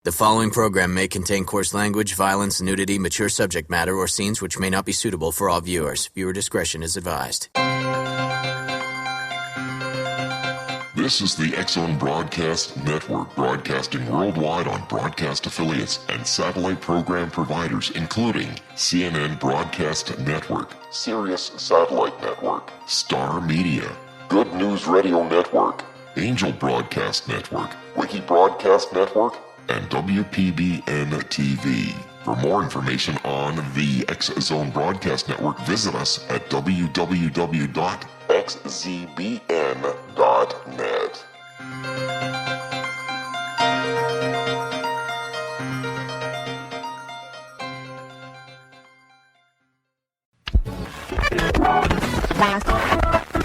The following program may contain coarse language, violence, nudity, mature subject matter, or scenes which may not be suitable for all viewers. Viewer discretion is advised. This is the X-Zone Broadcast Network, broadcasting worldwide on broadcast affiliates and satellite program providers, including CNN Broadcast Network, Sirius Satellite Network, Star Media, Good News Radio Network, Angel Broadcast Network, Wiki Broadcast Network, and WPBN TV. For more information on the X-Zone Broadcast Network, visit us at www.xzbn.net.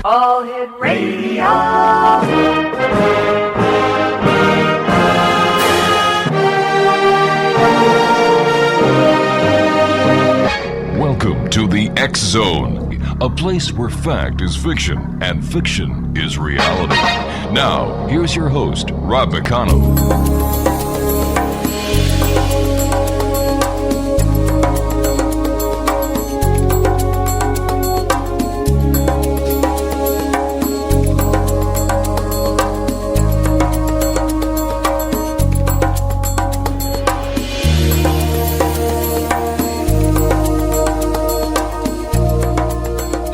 All Hit Radio. Welcome to the X-Zone, a place where fact is fiction and fiction is reality. Now, here's your host, Rob McConnell.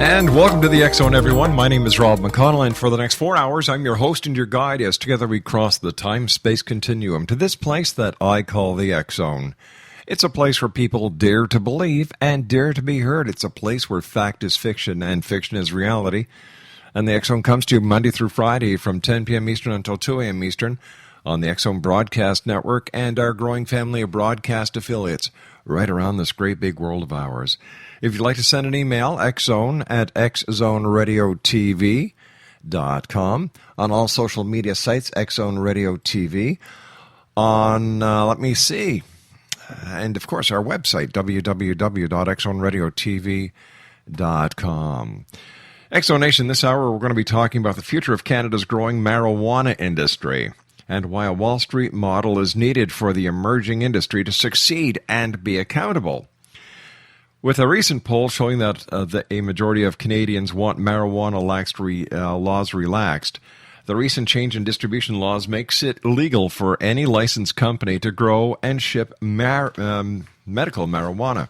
And welcome to the X-Zone, everyone. My name is Rob McConnell, and for the next 4 hours, I'm your host and your guide as together we cross the time-space continuum to this place that I call the X-Zone. It's a place where people dare to believe and dare to be heard. It's a place where fact is fiction and fiction is reality. And the X-Zone comes to you Monday through Friday from 10 p.m. Eastern until 2 a.m. Eastern on the X-Zone Broadcast Network and our growing family of broadcast affiliates right around this great big world of ours. If you'd like to send an email, xzone@xzoneradiotv.com. On all social media sites, X-Zone Radio TV. On, and of course our website, www.xzoneradiotv.com. X-Zone Nation, this hour we're going to be talking about the future of Canada's growing marijuana industry and why a Wall Street model is needed for the emerging industry to succeed and be accountable. With a recent poll showing that a majority of Canadians want marijuana laws relaxed, the recent change in distribution laws makes it legal for any licensed company to grow and ship medical marijuana.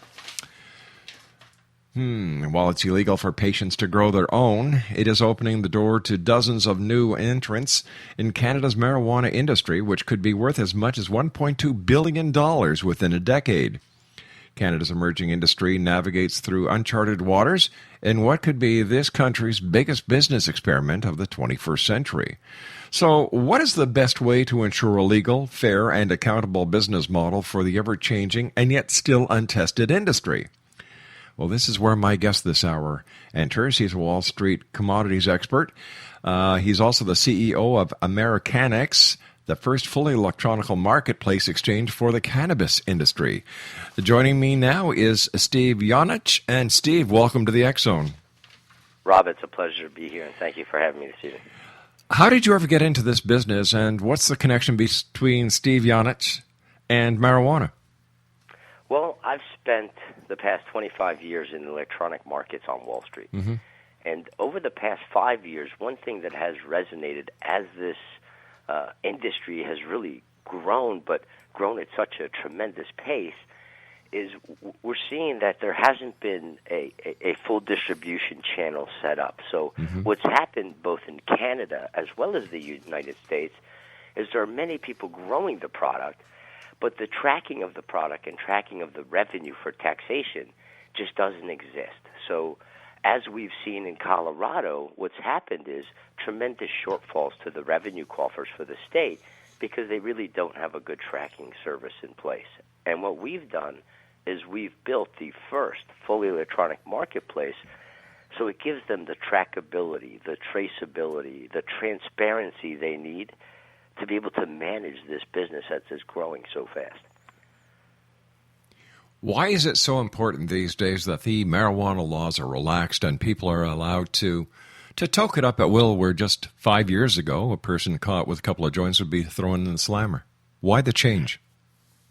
While it's illegal for patients to grow their own, it is opening the door to dozens of new entrants in Canada's marijuana industry, which could be worth as much as $1.2 billion within a decade. Canada's emerging industry navigates through uncharted waters in what could be this country's biggest business experiment of the 21st century. So, what is the best way to ensure a legal, fair, and accountable business model for the ever-changing and yet still untested industry? Well, this is where my guest this hour enters. He's a Wall Street commodities expert. He's also the CEO of Americanex, the first fully electronic marketplace exchange for the cannabis industry. Joining me now is Steve Janjic. And Steve, welcome to the X-Zone. Rob, it's a pleasure to be here, and thank you for having me this evening. How did you ever get into this business, and what's the connection between Steve Janjic and marijuana? Well, I've spent the past 25 years in the electronic markets on Wall Street. Mm-hmm. And over the past 5 years, one thing that has resonated as this industry has really grown, but grown at such a tremendous pace, is we're seeing that there hasn't been a full distribution channel set up. So what's happened both in Canada as well as the United States is there are many people growing the product, but the tracking of the product and tracking of the revenue for taxation just doesn't exist. So as we've seen in Colorado, what's happened is tremendous shortfalls to the revenue coffers for the state because they really don't have a good tracking service in place. And what we've done is we've built the first fully electronic marketplace so it gives them the trackability, the traceability, the transparency they need to be able to manage this business that's growing so fast. Why is it so important these days that the marijuana laws are relaxed and people are allowed to toke it up at will, where just 5 years ago a person caught with a couple of joints would be thrown in the slammer? Why the change?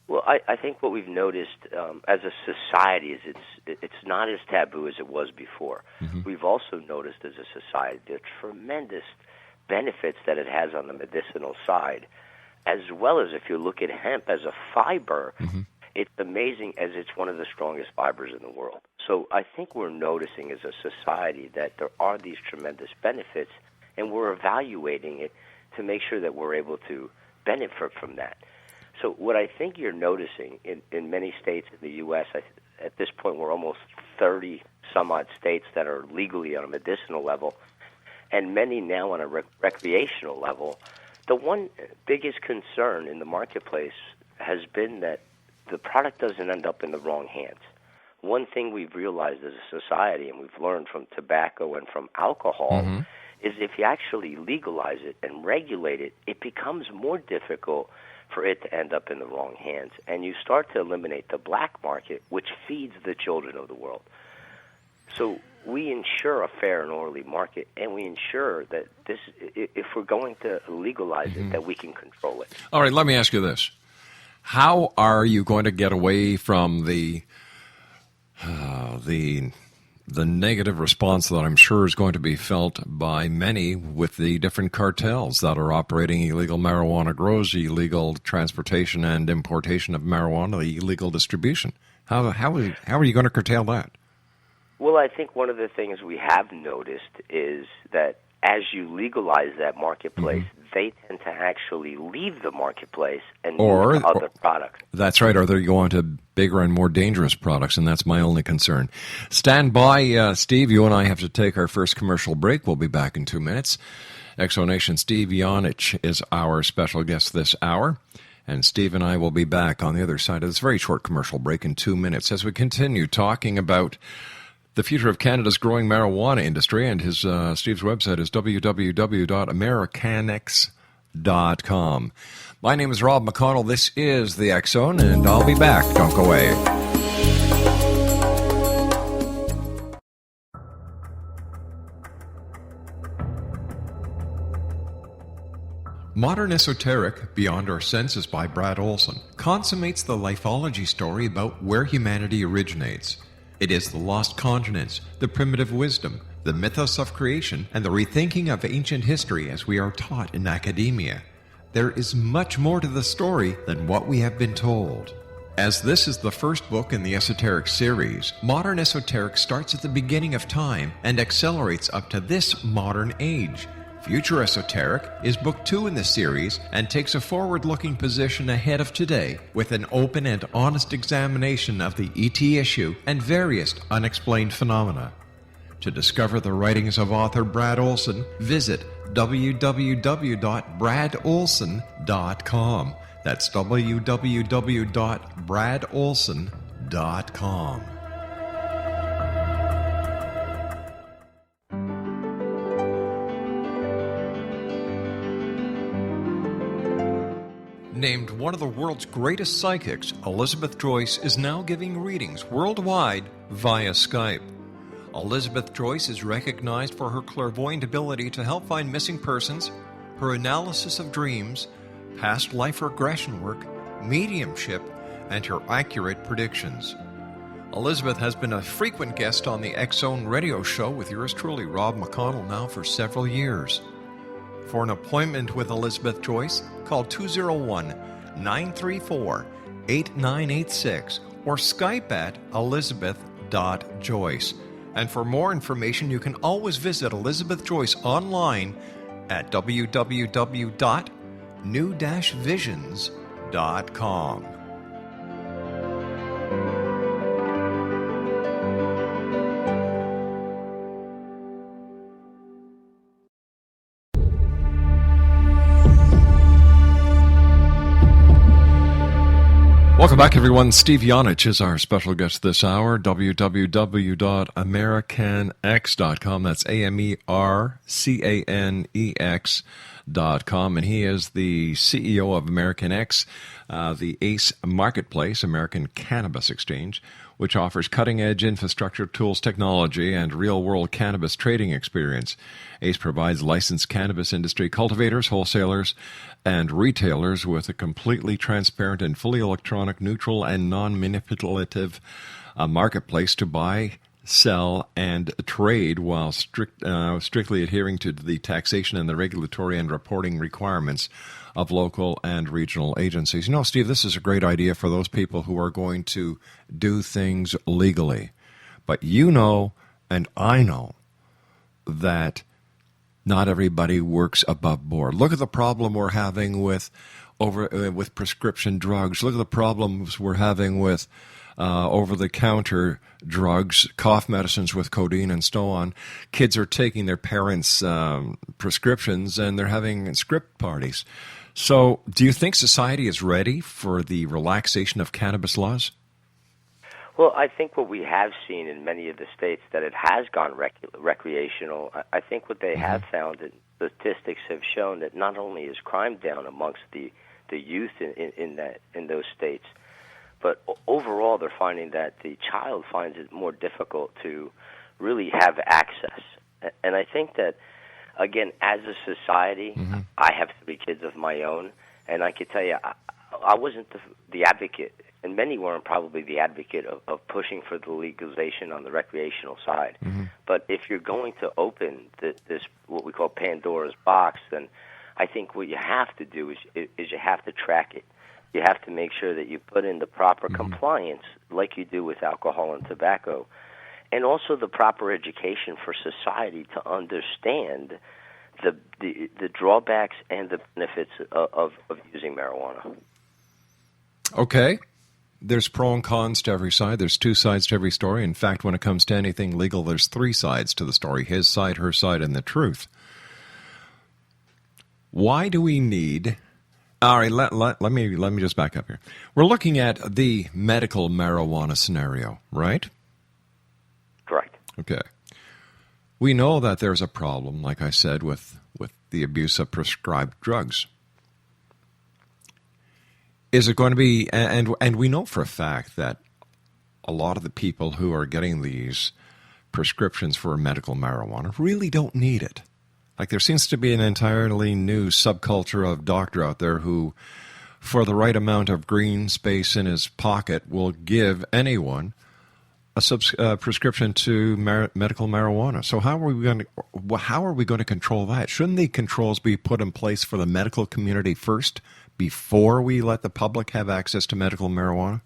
Well, I think what we've noticed as a society is it's not as taboo as it was before. Mm-hmm. We've also noticed as a society the tremendous benefits that it has on the medicinal side, as well as if you look at hemp as a fiber, mm-hmm. It's amazing as it's one of the strongest fibers in the world. So I think we're noticing as a society that there are these tremendous benefits, and we're evaluating it to make sure that we're able to benefit from that. So what I think you're noticing in many states in the U.S., at this point we're almost 30-some-odd states that are legally on a medicinal level, and many now on a recreational level. The one biggest concern in the marketplace has been that the product doesn't end up in the wrong hands. One thing we've realized as a society, and we've learned from tobacco and from alcohol, mm-hmm. is if you actually legalize it and regulate it, it becomes more difficult for it to end up in the wrong hands. And you start to eliminate the black market, which feeds the children of the world. So we ensure a fair and orderly market, and we ensure that this, if we're going to legalize mm-hmm. it, that we can control it. All right, let me ask you this. How are you going to get away from the negative response that I'm sure is going to be felt by many with the different cartels that are operating illegal marijuana grows, illegal transportation and importation of marijuana, the illegal distribution? How are you going to curtail that? Well, I think one of the things we have noticed is that as you legalize that marketplace, mm-hmm. they tend to actually leave the marketplace and move to other products. That's right, or they go on to bigger and more dangerous products, and that's my only concern. Stand by, Steve. You and I have to take our first commercial break. We'll be back in 2 minutes. Exonation Steve Janjic is our special guest this hour, and Steve and I will be back on the other side of this very short commercial break in 2 minutes as we continue talking about the future of Canada's growing marijuana industry, and his Steve's website is www.americanex.com. My name is Rob McConnell. This is the X Zone, and I'll be back. Don't go away. Modern Esoteric, Beyond Our Senses by Brad Olson, consummates the lifology story about where humanity originates. It is the lost continents, the primitive wisdom, the mythos of creation, and the rethinking of ancient history as we are taught in academia. There is much more to the story than what we have been told. As this is the first book in the Esoteric series, Modern Esoteric starts at the beginning of time and accelerates up to this modern age. Future Esoteric is book 2 in the series and takes a forward-looking position ahead of today with an open and honest examination of the ET issue and various unexplained phenomena. To discover the writings of author Brad Olson, visit www.bradolson.com. That's www.bradolson.com. Named one of the world's greatest psychics, Elizabeth Joyce is now giving readings worldwide via Skype. Elizabeth Joyce is recognized for her clairvoyant ability to help find missing persons, her analysis of dreams, past life regression work, mediumship, and her accurate predictions. Elizabeth has been a frequent guest on the X Zone radio show with yours truly, Rob McConnell, now for several years. For an appointment with Elizabeth Joyce, call 201-934-8986 or Skype at elizabeth.joyce. And for more information, you can always visit Elizabeth Joyce online at www.new-visions.com. Welcome back, everyone. Steve Janjic is our special guest this hour. www.americanex.com. That's AMERCANEX.com. and he is the CEO of American X, the ACE Marketplace, American Cannabis Exchange, which offers cutting-edge infrastructure, tools, technology, and real-world cannabis trading experience. ACE provides licensed cannabis industry cultivators, wholesalers, and retailers with a completely transparent and fully electronic, neutral, and non-manipulative marketplace to buy, sell, and trade while strictly adhering to the taxation and the regulatory and reporting requirements of local and regional agencies. You know, Steve, this is a great idea for those people who are going to do things legally. But you know, and I know, that not everybody works above board. Look at the problem we're having with prescription drugs. Look at the problems we're having with over-the-counter drugs, cough medicines with codeine and so on. Kids are taking their parents' prescriptions and they're having script parties. So do you think society is ready for the relaxation of cannabis laws? Well, I think what we have seen in many of the states that it has gone recreational. I think what they have found, that statistics have shown that not only is crime down amongst the youth in those states, but overall they're finding that the child finds it more difficult to really have access. And I think that, again, as a society, I have 3 kids of my own, and I could tell you I wasn't the advocate, and many weren't probably the advocate of pushing for the legalization on the recreational side. But if you're going to open this what we call Pandora's box, then I think what you have to do is you have to track it. You have to make sure that you put in the proper compliance like you do with alcohol and tobacco, and also the proper education for society to understand the drawbacks and the benefits of using marijuana. Okay. There's pro and cons to every side. There's 2 sides to every story. In fact, when it comes to anything legal, there's 3 sides to the story: his side, her side, and the truth. Why do we need... All right, let me just back up here. We're looking at the medical marijuana scenario, right? Correct. Okay. We know that there's a problem, like I said, with the abuse of prescribed drugs. Is it going to be, and we know for a fact that a lot of the people who are getting these prescriptions for medical marijuana really don't need it. Like, there seems to be an entirely new subculture of doctor out there who, for the right amount of green space in his pocket, will give anyone a prescription to medical marijuana. So how are we going to control that? Shouldn't the controls be put in place for the medical community first before we let the public have access to medical marijuana?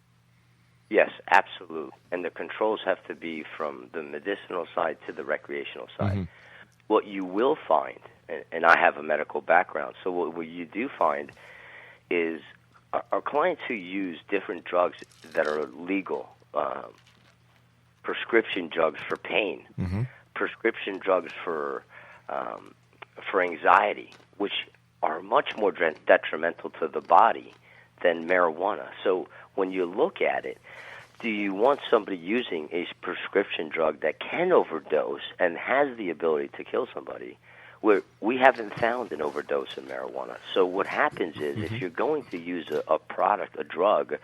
Yes, absolutely. And the controls have to be from the medicinal side to the recreational side. What you will find, and I have a medical background, so what you do find is our clients who use different drugs that are legal, prescription drugs for pain, prescription drugs for anxiety, which are much more detrimental to the body than marijuana. So when you look at it, do you want somebody using a prescription drug that can overdose and has the ability to kill somebody? Where we haven't found an overdose in marijuana. So what happens is, if you're going to use a product, a drug,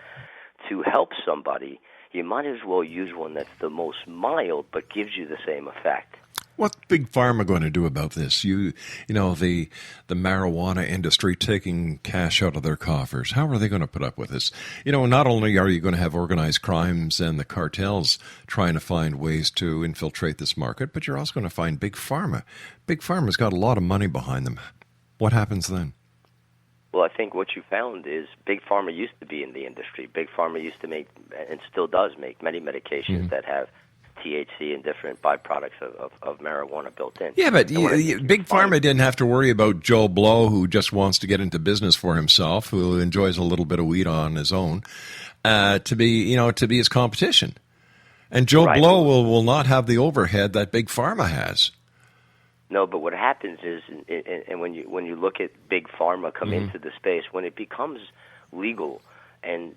to help somebody, you might as well use one that's the most mild but gives you the same effect. What's Big Pharma going to do about this? You know, the marijuana industry taking cash out of their coffers. How are they going to put up with this? You know, not only are you going to have organized crimes and the cartels trying to find ways to infiltrate this market, but you're also going to find Big Pharma. Big Pharma's got a lot of money behind them. What happens then? Well, I think what you found is Big Pharma used to be in the industry. Big Pharma used to make, and still does make, many medications that have THC and different byproducts of marijuana built in. Yeah, but Big Pharma didn't have to worry about Joe Blow, who just wants to get into business for himself, who enjoys a little bit of weed on his own, to be his competition. And Joe Blow will not have the overhead that Big Pharma has. No, but what happens is, and when you look at Big Pharma come into the space, when it becomes legal and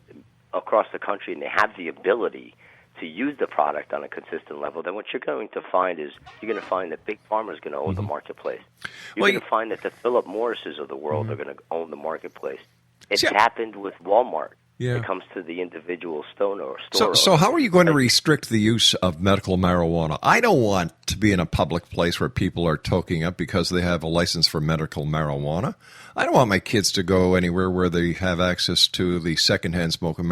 across the country, and they have the ability to use the product on a consistent level, then what you're going to find is you're going to find that Big Pharma is going to own the marketplace. You're going to find that the Philip Morrises of the world are going to own the marketplace. It's happened with Walmart. Yeah. It comes to the individual store. So how are you going to restrict the use of medical marijuana? I don't want to be in a public place where people are toking up because they have a license for medical marijuana. I don't want my kids to go anywhere where they have access to the secondhand smoke of